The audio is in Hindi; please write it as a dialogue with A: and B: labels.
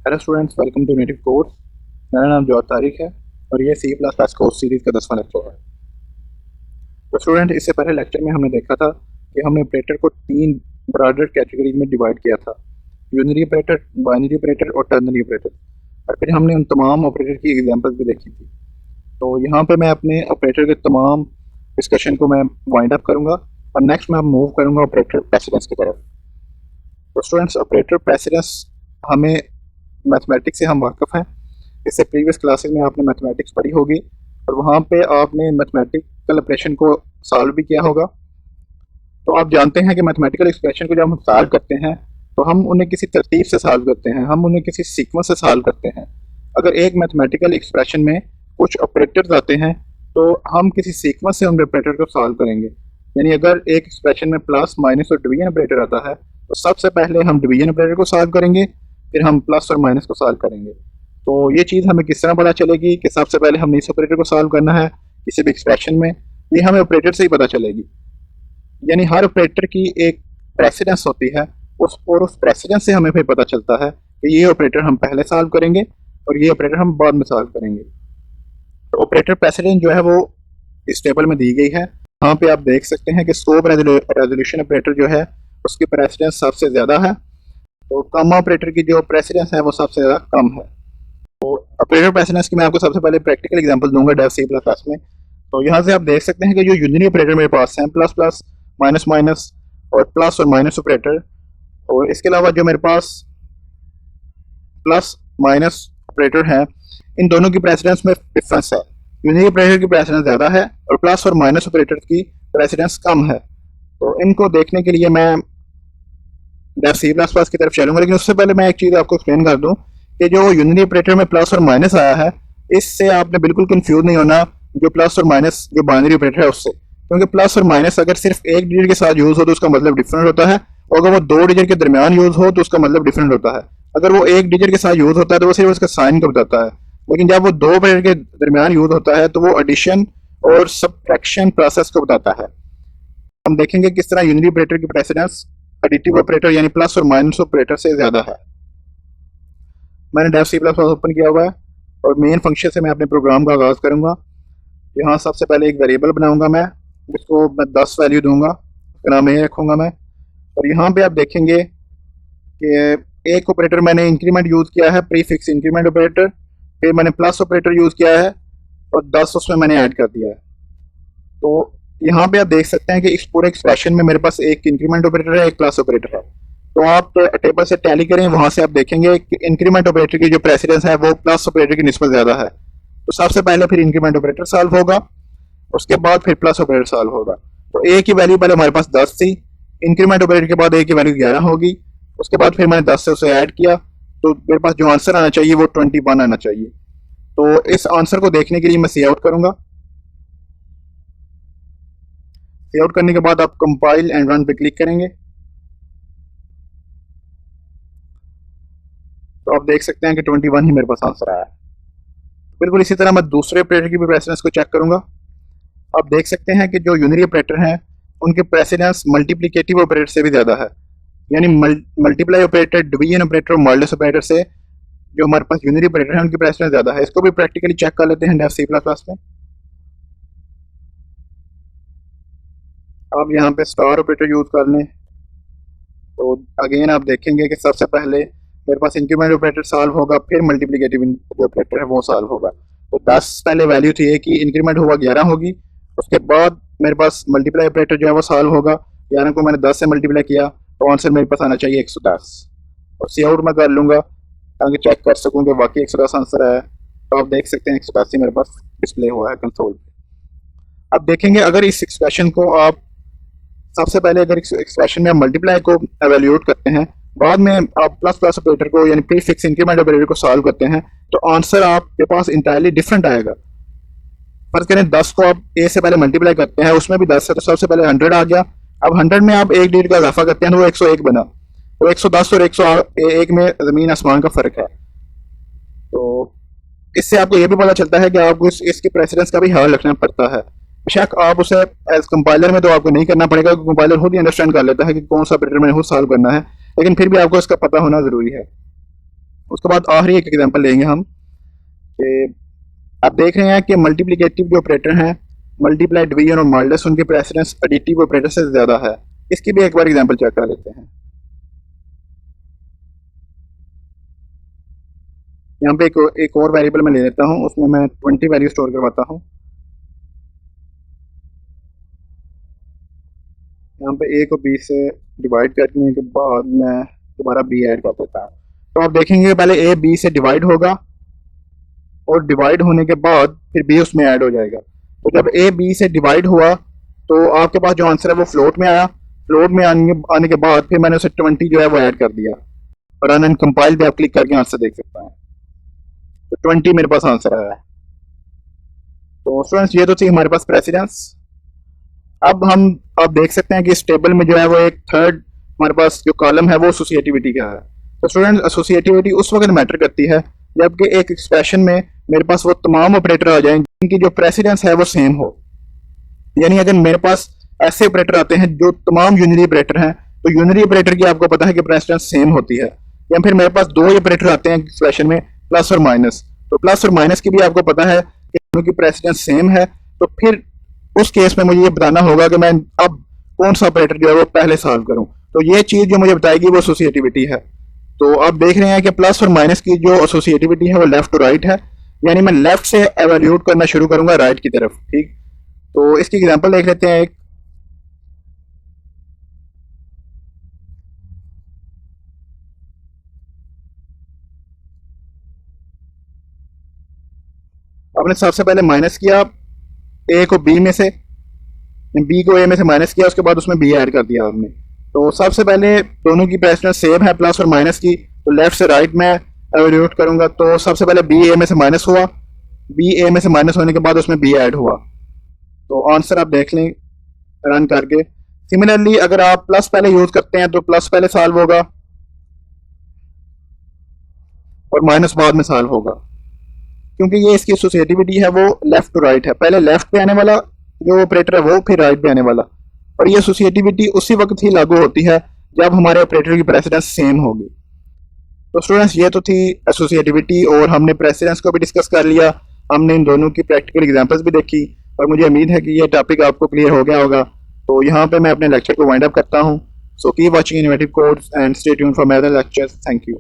A: Hello students, welcome to native course. मेरा नाम जॉर्ज तारिक है और ये C plus plus course series का 10वां लेक्चर है। तो स्टूडेंट, इससे पहले लेक्चर में हमने देखा था कि हमने ऑपरेटर को तीन ब्रॉडर कैटेगरीज में डिवाइड किया था: यूनरी ऑपरेटर, बाइनरी ऑपरेटर और टर्नरी ऑपरेटर। और फिर हमने उन तमाम ऑपरेटर की एग्जांपल्स भी देखी थी। तो यहाँ पे मैं अपने ऑपरेटर के तमाम डिस्कशन को मैं वाइंड अप करूँगा और नेक्स्ट मैं मूव करूँगा ऑपरेटर प्रेसिडेंस की तरफ। तो स्टूडेंट्स, ऑपरेटर प्रेसिडेंस हमें मैथमेटिक्स से हम वाकिफ़ हैं। इससे प्रीवियस क्लासेस में आपने मैथमेटिक्स पढ़ी होगी और वहाँ पे आपने मैथमेटिकल ऑपरेशन को सॉल्व भी किया होगा। तो आप जानते हैं कि मैथमेटिकल एक्सप्रेशन को जब हम सॉल्व करते हैं तो हम उन्हें किसी तरतीब से सॉल्व करते हैं, हम उन्हें किसी सीक्वेंस से सॉल्व करते हैं। अगर एक मैथमेटिकल एक्सप्रेशन में कुछ ऑपरेटर्स आते हैं तो हम किसी सीक्वेंस से उन ऑपरेटर को सॉल्व करेंगे। यानी अगर एक एक्सप्रेशन में प्लस, माइनस और डिवीजन ऑपरेटर आता है तो सबसे पहले हम डिवीजन ऑपरेटर को सॉल्व करेंगे, फिर हम प्लस और माइनस को सॉल्व करेंगे। तो ये चीज़ हमें किस तरह पता चलेगी कि सबसे पहले हमने इस ऑपरेटर को सॉल्व करना है किसी भी एक्सप्रेशन में? ये हमें ऑपरेटर से ही पता चलेगी। यानी हर ऑपरेटर की एक प्रेसिडेंस होती है, उस प्रेसिडेंस से हमें फिर पता चलता है कि ये ऑपरेटर हम पहले सॉल्व करेंगे और ये ऑपरेटर हम बाद में सॉल्व करेंगे। तो ऑपरेटर प्रेसिडेंस जो है वो इस टेबल में दी गई है। यहाँ पे आप देख सकते हैं कि स्कोप रेजोल्यूशन ऑपरेटर जो है उसकी प्रेसिडेंस सबसे ज़्यादा है, तो कम ऑपरेटर की जो प्रेसिडेंस है वो सबसे ज़्यादा कम है। तो ऑपरेटर प्रेसिडेंस की मैं आपको सबसे पहले प्रैक्टिकल एग्जांपल दूंगा डेव सी प्लस प्लस में। तो यहाँ से आप देख सकते हैं कि जो यूनियन ऑपरेटर मेरे पास हैं, प्लस प्लस, माइनस माइनस और प्लस और माइनस ऑपरेटर, और इसके अलावा जो मेरे पास प्लस माइनस ऑपरेटर है, इन दोनों की प्रेसिडेंस में डिफरेंस है। यूनियन ऑपरेटर की प्रेसिडेंस ज़्यादा है और प्लस और माइनस ऑपरेटर की प्रेसिडेंस कम है। तो इनको देखने के लिए मैं डेव सी प्लस प्लस की तरफ चलूंगा, लेकिन उससे पहले मैं एक चीज़ आपको एक्सप्लेन कर दूं कि जो यूनियन ऑपरेटर में प्लस और माइनस आया है, इससे आपने बिल्कुल कंफ्यूज नहीं होना जो प्लस और माइनस जो बाइनरी ऑपरेटर है उससे। क्योंकि प्लस और माइनस अगर सिर्फ एक डिजिट के साथ यूज हो तो उसका मतलब डिफरेंट होता है, और अगर वो दो डिजिट के दरमियान यूज हो तो उसका मतलब डिफरेंट होता है। अगर वो एक डिजिट के साथ यूज होता है तो वो सिर्फ उसका साइन को बताता है, लेकिन जब वो दो ऑपरेटर के दरमियान यूज होता है तो वो एडिशन और सब्ट्रैक्शन प्रोसेस को बताता है। हम देखेंगे किस तरह यूनियन ऑपरेटर की प्रेसिडेंस एडिटिव ऑपरेटर यानी प्लस और माइनस ऑपरेटर से ज्यादा है। मैंने Dev C plus plus open किया हुआ है और मेन फंक्शन से मैं अपने प्रोग्राम का आगाज करूंगा। यहाँ सबसे पहले एक वेरिएबल बनाऊंगा मैं, जिसको मैं 10 वैल्यू दूंगा, उसका नाम ये रखूंगा मैं। और यहाँ पे आप देखेंगे कि एक ऑपरेटर मैंने इंक्रीमेंट यूज किया है, प्रीफिक्स इंक्रीमेंट ऑपरेटर, फिर मैंने प्लस ऑपरेटर यूज किया है और 10 उसमें मैंने ऐड कर दिया है। तो यहाँ पे आप देख सकते हैं कि इस पूरे एक्सप्रेशन में मेरे पास एक इंक्रीमेंट ऑपरेटर है, एक प्लस ऑपरेटर है। तो आप टेबल से टैली करें, वहां से आप देखेंगे कि इंक्रीमेंट ऑपरेटर की जो प्रेसिडेंस है वो प्लस ऑपरेटर की निस्बत ज्यादा है। तो सबसे पहले फिर इंक्रीमेंट ऑपरेटर सॉल्व होगा, उसके बाद फिर प्लस ऑपरेटर सॉल्व होगा। तो ए की वैल्यू पहले हमारे पास 10 थी, इंक्रीमेंट ऑपरेटर के बाद ए की वैल्यू 11 होगी, उसके बाद फिर मैंने 10 से उसे ऐड किया, तो मेरे पास जो आंसर आना चाहिए वो 21 आना चाहिए। तो इस आंसर को देखने के लिए मैं सी आउट करूंगा। सी आउट करने के बाद आप कंपाइल एंड रन पे क्लिक करेंगे तो आप देख सकते हैं कि 21 ही मेरे पास आंसर आया है। बिल्कुल इसी तरह मैं दूसरे ऑपरेटर की भी प्रेसिडेंस को चेक करूंगा। आप देख सकते हैं कि जो यूनियन ऑपरेटर हैं उनके प्रेसिडेंस मल्टीप्लिकेटिव ऑपरेटर से भी ज्यादा है। यानी मल्टीप्लाई ऑपरेटर, डिवीजन ऑपरेटर और मॉडुलस ऑपरेटर से जो हमारे पास यूनियन ऑपरेटर है उनकी प्रेसिडेंस ज्यादा है। इसको भी प्रैक्टिकली चेक कर लेते हैं डेव सी प्लस प्लस में। आप यहाँ पे स्टार ऑपरेटर यूज कर लें तो अगेन आप देखेंगे कि सबसे पहले मेरे पास इंक्रीमेंट ऑपरेटर सॉल्व होगा, फिर मल्टीप्लिकेटिव ऑपरेटर है वो सॉल्व होगा। तो 10 पहले वैल्यू थी ए की, इंक्रीमेंट हुआ 11 होगी, उसके बाद मेरे पास मल्टीप्लाई ऑपरेटर जो है वो सॉल्व होगा। 11 को मैंने 10 से मल्टीप्लाई किया तो आंसर मेरे पास आना चाहिए 110। और सी आउट मैं कर लूंगा ताकि चेक कर सकूँ कि वाकई 110 आंसर आया। तो आप देख सकते हैं 180 मेरे पास डिस्प्ले हुआ है कंसोल पे। अब देखेंगे अगर इस एक्सप्रेशन को आप सबसे पहले अगर एक्सप्रेशन में आप मल्टीप्लाई को एवेल्यूएट करते हैं, बाद में आप प्लस प्लस ऑपरेटर को यानी प्रीफिक्स इंक्रीमेंट ऑपरेटर को सॉल्व करते हैं, तो आंसर आपके पास इंटायरली डिफरेंट आएगा। फर्ज करें 10 को आप ए से पहले मल्टीप्लाई करते हैं, उसमें भी 10 है तो सबसे पहले 100 आ गया। अब 100 में आप एक डिजिट का इजाफा करते हैं तो वो 101 बना। तो 110 और 101 में जमीन आसमान का फर्क है। तो इससे आपको ये भी पता चलता है कि आपको इसके प्रेसिडेंस का भी ख्याल रखना पड़ता है। बेशक आप उसे एज कंपाइलर में तो आपको नहीं करना पड़ेगा, क्योंकि कंपाइलर खुद ही अंडरस्टैंड कर लेता है कि कौन सा ऑपरेटर मैंने खुद सॉल्व करना है, लेकिन फिर भी आपको इसका पता होना जरूरी है। उसके बाद आखिरी एक एग्जांपल लेंगे हम कि आप देख रहे हैं कि मल्टीप्लिकेटिव जो ऑपरेटर हैं, मल्टीप्लाई, डिवीजन और मॉडुलस, उनके प्रेसिडेंस एडिटिव ऑपरेटर से ज़्यादा है। इसकी भी एक बार एग्जांपल चेक कर लेते हैं। यहाँ पे एक और वेरिएबल मैं ले लेता हूँ, उसमें मैं 20 वैल्यू स्टोर करवाता हूँ। यहाँ पे a को b से डिवाइड करने के बाद मैं दोबारा b ऐड कर देता हूँ। तो आप देखेंगे पहले a b से डिवाइड होगा और डिवाइड होने के बाद फिर b उसमें ऐड हो जाएगा। तो जब a b से डिवाइड हुआ तो आपके पास जो आंसर है वो फ्लोट में आया। फ्लोट में आने के बाद फिर मैंने उसे 20 जो है वो ऐड कर दिया और रन एंड कंपाइल पे आप क्लिक करके आंसर देख सकते हैं। तो 20 मेरे पास आंसर आया है। तो स्टूडेंट्स ये तो थी हमारे पास प्रेसिडेंस। अब देख सकते हैं कि इस टेबल में जो है वो एक थर्ड हमारे पास जो कॉलम है वो एसोसिएटिविटी का है। तो स्टूडेंट एसोसिएटिविटी उस वक्त मैटर करती है जबकि एक एक्सप्रेशन में मेरे पास वो तमाम ऑपरेटर आ जाएं जिनकी जो प्रेसिडेंस है वो सेम हो। यानी अगर मेरे पास ऐसे ऑपरेटर आते हैं जो तमाम यूनिरी ऑपरेटर हैं तो यूनिरी ऑपरेटर की आपको पता है कि प्रेसिडेंस सेम होती है। या फिर मेरे पास दो ऑपरेटर आते हैं एक्सप्रेशन में प्लस और माइनस, तो प्लस और माइनस की भी आपको पता है कि उनकी प्रेसिडेंस सेम है। तो फिर उस केस में मुझे ये बताना होगा कि मैं अब कौन सा ऑपरेटर जो है वो पहले सॉल्व करूं। तो ये चीज जो मुझे बताएगी वो एसोसिएटिविटी है। तो आप देख रहे हैं कि प्लस और माइनस की जो एसोसिएटिविटी है वो लेफ्ट टू राइट है, यानी मैं लेफ्ट से एवेल्यूट करना शुरू करूंगा राइट की तरफ। ठीक, तो इसकी एग्जांपल देख लेते हैं एक। आपने सबसे पहले माइनस किया ए को बी में से, बी को ए में से माइनस किया, उसके बाद उसमें बी ऐड कर दिया आपने। तो सबसे पहले दोनों की प्रेसिडेंस सेम है प्लस और माइनस की, तो लेफ्ट से राइट में एवेल्यूट करूंगा। तो सबसे पहले बी ए में से माइनस हुआ, बी ए में से माइनस होने के बाद उसमें बी ऐड हुआ। तो आंसर आप देख लें रन करके। सिमिलरली अगर आप प्लस पहले यूज करते हैं तो प्लस पहले सॉल्व होगा और माइनस बाद में सॉल्व होगा, क्योंकि ये इसकी एसोसिएटिविटी है वो लेफ्ट टू राइट है। पहले लेफ्ट पे आने वाला जो ऑपरेटर है वो फिर राइट पे आने वाला, और ये एसोसिएटिविटी उसी वक्त ही लागू होती है जब हमारे ऑपरेटर की प्रेसिडेंस सेम होगी। तो स्टूडेंट्स ये तो थी एसोसिएटिविटी और हमने प्रेसिडेंस को भी डिस्कस कर लिया, हमने इन दोनों की प्रैक्टिकल एग्जांपल्स भी देखी और मुझे उम्मीद है कि ये टॉपिक आपको क्लियर हो गया होगा। तो यहाँ पे मैं अपने लेक्चर को वाइंड अप करता हूँ। So keep watching innovative codes and stay tuned for my other lectures. Thank you.